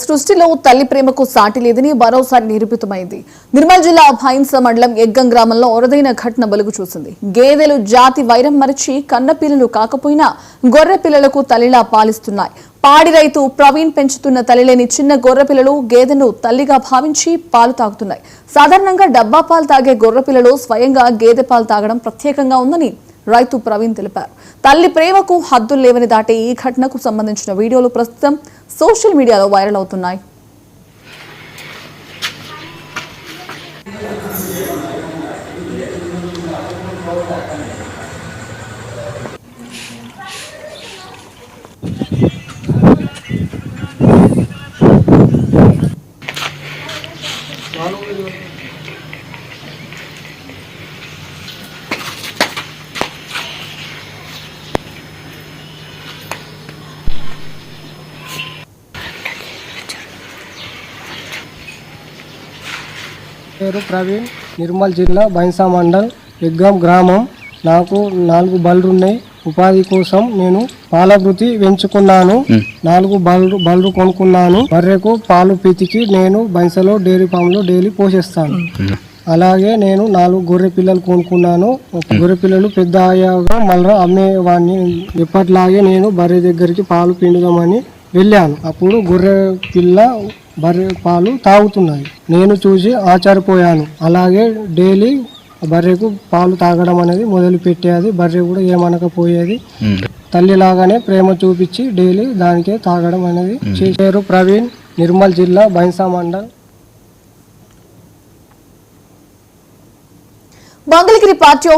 సృష్టిలో తల్లి ప్రేమకు సాటి లేదని మరోసారి నిరూపితమైంది. నిర్మల్ జిల్లా భైంస మండలం ఎగ్గం గ్రామంలో అరుదైన ఘటన వెలుగు చూసింది. గేదెలు జాతి వైరం మరిచి కన్నపిల్లలు కాకపోయినా గొర్రె పిల్లలకు తల్లిలా పాలిస్తున్నాయి. పాడి రైతు ప్రవీణ్ పెంచుతున్న తల్లిలేని చిన్న గొర్రె పిల్లలు గేదెను తల్లిగా భావించి పాలు తాగుతున్నాయి. సాధారణంగా డబ్బా పాలు తాగే గొర్రె పిల్లలు స్వయంగా గేదె పాలు తాగడం ప్రత్యేకంగా ఉందని రైతు ప్రవీణ్ తెలిపారు. తల్లి ప్రేమకు హద్దులు లేవని దాటే ఈ ఘటనకు సంబంధించిన వీడియోలు ప్రస్తుతం సోషల్ మీడియాలో వైరల్ అవుతున్నాయి. పేరు ప్రవీణ్, నిర్మల్ జిల్లా బైన్సా మండల్ ఎగ్గం గ్రామం. నాకు 4 బళ్ళు ఉన్నాయి. ఉపాధి కోసం నేను పాల వృత్తి పెంచుకున్నాను. 4 బళ్ళు కొనుక్కున్నాను. బర్రెకు పాలు పితికి నేను బైన్సాలో డైరీ ఫామ్లో డైలీ పోషిస్తాను. అలాగే నేను 4 గొర్రె పిల్లలు కొనుక్కున్నాను. గొర్రె పిల్లలు పెద్ద అయ్యాక మళ్ళీ అమ్మేవాడిని. ఎప్పటిలాగే నేను బర్రె దగ్గరికి పాలు పిండుదామని వెళ్ళాను. అప్పుడు గొర్రె పిల్ల బర్రె పాలు తాగుతున్నాయి. నేను చూసి ఆశ్చర్యపోయాను. అలాగే డైలీ బర్రెకు పాలు తాగడం అనేది మొదలు పెట్టేది. బర్రె కూడా ఏమనకపోయేది. తల్లిలాగానే ప్రేమ చూపించి డైలీ దానికే తాగడం అనేది చేశారు. ప్రవీణ్, నిర్మల్ జిల్లా బైన్సా మండల్. మంగళగిరి పార్టీ